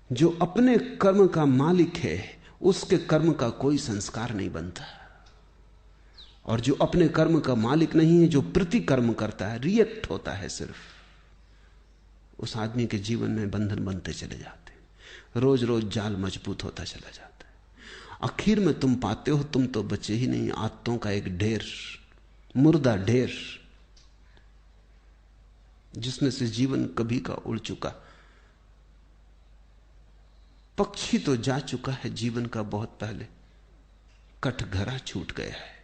जो अपने कर्म का मालिक है उसके कर्म का कोई संस्कार नहीं बनता, और जो अपने कर्म का मालिक नहीं है, जो प्रतिकर्म करता है, रिएक्ट होता है सिर्फ, उस आदमी के जीवन में बंधन बनते चले जाते हैं, रोज रोज जाल मजबूत होता चला जाता है। आखिर में तुम पाते हो तुम तो बचे ही नहीं, आदतों का एक ढेर, मुर्दा ढेर, जिसमें से जीवन कभी का उड़ चुका। पक्षी तो जा चुका है जीवन का बहुत पहले, कटघरा छूट गया है,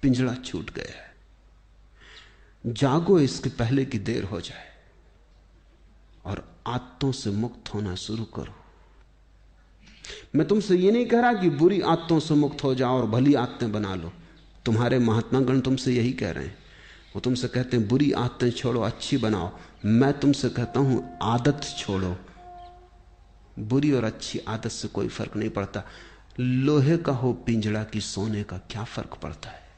पिंजड़ा छूट गया है। जागो इसके पहले कि देर हो जाए, और आदतों से मुक्त होना शुरू करो। मैं तुमसे ये नहीं कह रहा कि बुरी आदतों से मुक्त हो जाओ और भली आदतें बना लो। तुम्हारे महात्मागण तुमसे यही कह रहे हैं। वो तुमसे कहते हैं बुरी आदतें छोड़ो, अच्छी बनाओ। मैं तुमसे कहता हूं आदत छोड़ो। बुरी और अच्छी आदत से कोई फर्क नहीं पड़ता। लोहे का हो पिंजड़ा की सोने का, क्या फर्क पड़ता है।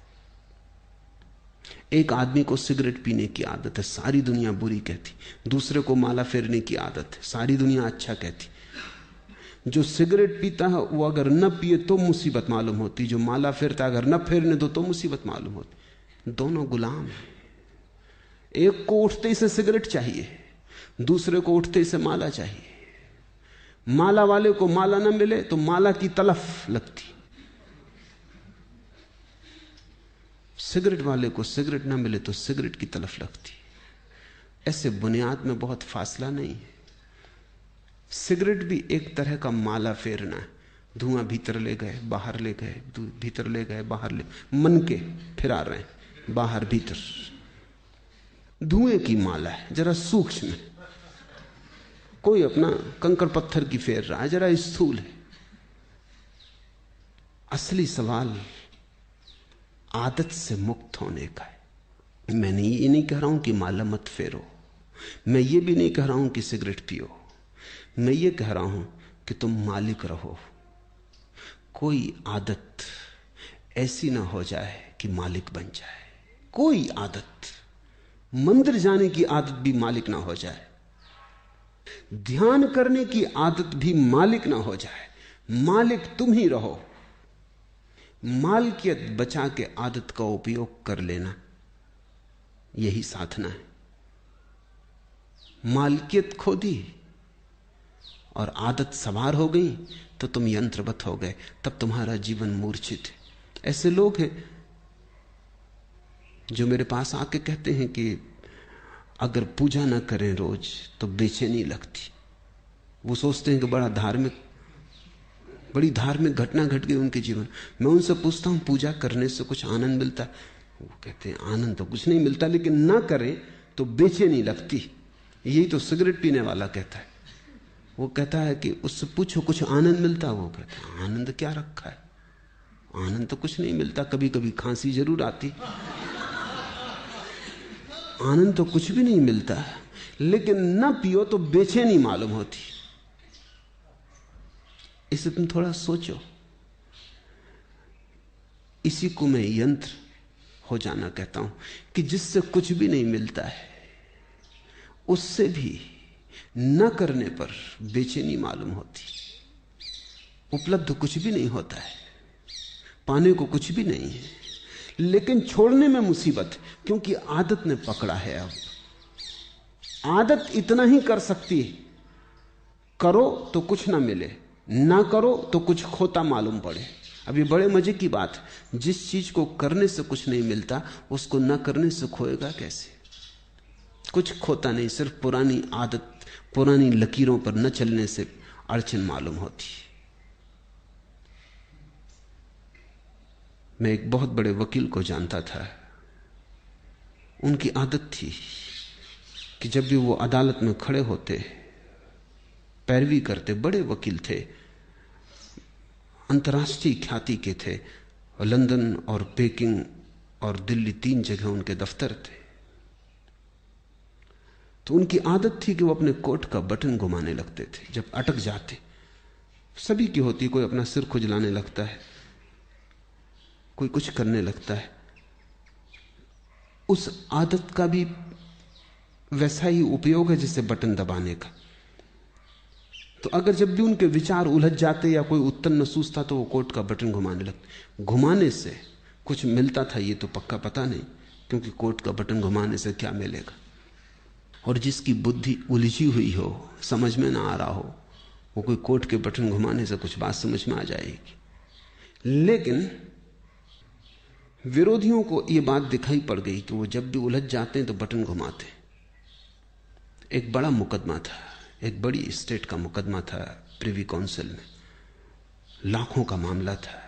एक आदमी को सिगरेट पीने की आदत है, सारी दुनिया बुरी कहती। दूसरे को माला फेरने की आदत है, सारी दुनिया अच्छा कहती। जो सिगरेट पीता है वो अगर न पिए तो मुसीबत मालूम होती, जो माला फेरता अगर न फेरने दो तो मुसीबत मालूम होती। दोनों गुलाम हैं। एक को उठते ही से सिगरेट चाहिए, दूसरे को उठते ही से माला चाहिए। माला वाले को माला न मिले तो माला की तलफ लगती, सिगरेट वाले को सिगरेट न मिले तो सिगरेट की तलफ लगती। ऐसे बुनियाद में बहुत फासला नहीं है। सिगरेट भी एक तरह का माला फेरना है। धुआं भीतर ले गए बाहर ले गए, भीतर ले गए बाहर ले, मन के फिरा रहे हैं बाहर भीतर। धुएं की माला है, जरा सूक्ष्म है। कोई अपना कंकड़ पत्थर की फेर रहा है, जरा स्थूल है। असली सवाल आदत से मुक्त होने का है। मैं ये नहीं कह रहा हूं कि माला मत फेरो, मैं ये भी नहीं कह रहा हूं कि सिगरेट पियो। मैं ये कह रहा हूं कि तुम मालिक रहो। कोई आदत ऐसी ना हो जाए कि मालिक बन जाए। कोई आदत, मंदिर जाने की आदत भी मालिक ना हो जाए, ध्यान करने की आदत भी मालिक ना हो जाए। मालिक तुम ही रहो। मालकियत बचा के आदत का उपयोग कर लेना, यही साधना है। मालकियत खो दी और आदत सवार हो गई तो तुम यंत्रवत हो गए, तब तुम्हारा जीवन मूर्छित है। ऐसे लोग हैं जो मेरे पास आके कहते हैं कि अगर पूजा ना करें रोज तो बेचैनी लगती। वो सोचते हैं कि बड़ी धार्मिक घटना घट गई उनके जीवन। मैं उनसे पूछता हूं पूजा करने से कुछ आनंद मिलता? वो कहते हैं आनंद तो कुछ नहीं मिलता, लेकिन ना करें तो बेचैनी लगती। यही तो सिगरेट पीने वाला कहता है। वो कहता है कि उससे पूछो कुछ आनंद मिलता? वो कहता है आनंद क्या रखा है, आनंद तो कुछ नहीं मिलता, कभी कभी खांसी जरूर आती, आनंद तो कुछ भी नहीं मिलता। लेकिन ना पियो तो बेचैनी मालूम होती। इसे तुम थोड़ा सोचो। इसी को मैं यंत्र हो जाना कहता हूं कि जिससे कुछ भी नहीं मिलता है उससे भी न करने पर बेचैनी मालूम होती। उपलब्ध कुछ भी नहीं होता है, पाने को कुछ भी नहीं है, लेकिन छोड़ने में मुसीबत, क्योंकि आदत ने पकड़ा है। अब आदत इतना ही कर सकती है, करो तो कुछ ना मिले, ना करो तो कुछ खोता मालूम पड़े। अब ये बड़े मजे की बात है, जिस चीज को करने से कुछ नहीं मिलता उसको ना करने से खोएगा कैसे? कुछ खोता नहीं, सिर्फ पुरानी आदत, पुरानी लकीरों पर न चलने से अड़चन मालूम होती। मैं एक बहुत बड़े वकील को जानता था। उनकी आदत थी कि जब भी वो अदालत में खड़े होते, पैरवी करते, बड़े वकील थे, अंतर्राष्ट्रीय ख्याति के थे, और लंदन और पेकिंग और दिल्ली 3 जगह उनके दफ्तर थे। तो उनकी आदत थी कि वो अपने कोट का बटन घुमाने लगते थे जब अटक जाते। सभी की होती, कोई अपना सिर खुजलाने लगता है, कोई कुछ करने लगता है। उस आदत का भी वैसा ही उपयोग है जैसे बटन दबाने का। तो अगर जब भी उनके विचार उलझ जाते या कोई उत्तर न सूझता तो वो कोट का बटन घुमाने लगते। घुमाने से कुछ मिलता था ये तो पक्का पता नहीं, क्योंकि कोट का बटन घुमाने से क्या मिलेगा। और जिसकी बुद्धि उलझी हुई हो, समझ में ना आ रहा हो, वो कोई कोट के बटन घुमाने से कुछ बात समझ में आ जाएगी। लेकिन विरोधियों को यह बात दिखाई पड़ गई कि वो जब भी उलझ जाते हैं तो बटन घुमाते। एक बड़ा मुकदमा था, एक बड़ी स्टेट का मुकदमा था प्रिवी काउंसिल में, लाखों का मामला था।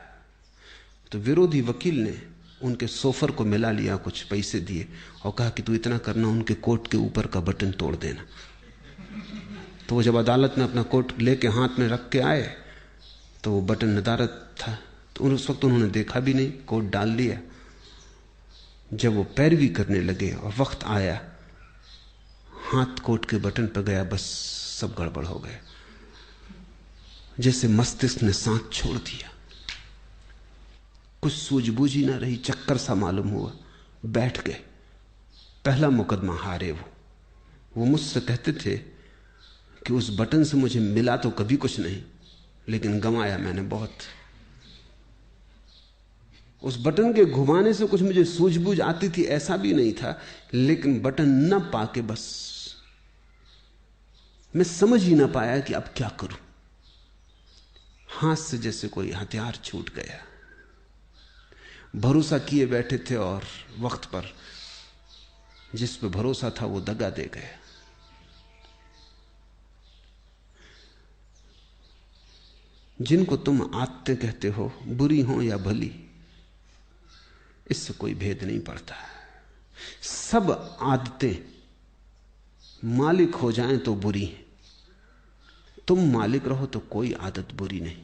तो विरोधी वकील ने उनके सोफर को मिला लिया, कुछ पैसे दिए और कहा कि तू इतना करना, उनके कोट के ऊपर का बटन तोड़ देना। तो वो जब अदालत में अपना कोट लेके हाथ में रख के आए तो वो बटन नदारद था। तो उस वक्त उन्होंने देखा भी नहीं, कोट डाल लिया। जब वो पैरवी करने लगे और वक्त आया, हाथ कोट के बटन पर गया, बस सब गड़बड़ हो गया। जैसे मस्तिष्क ने सांस छोड़ दिया, कुछ सूझबूझ ही ना रही, चक्कर सा मालूम हुआ, बैठ गए। पहला मुकदमा हारे वो मुझसे कहते थे कि उस बटन से मुझे मिला तो कभी कुछ नहीं, लेकिन गंवाया मैंने बहुत। उस बटन के घुमाने से कुछ मुझे सूझबूझ आती थी ऐसा भी नहीं था, लेकिन बटन न पाके बस मैं समझ ही ना पाया कि अब क्या करूं। हाथ से जैसे कोई हथियार छूट गया। भरोसा किए बैठे थे और वक्त पर जिस पे भरोसा था वो दगा दे गया। जिनको तुम आदतें कहते हो, बुरी हो या भली, इससे कोई भेद नहीं पड़ता। सब आदतें मालिक हो जाएं तो बुरी हैं, तुम मालिक रहो तो कोई आदत बुरी नहीं।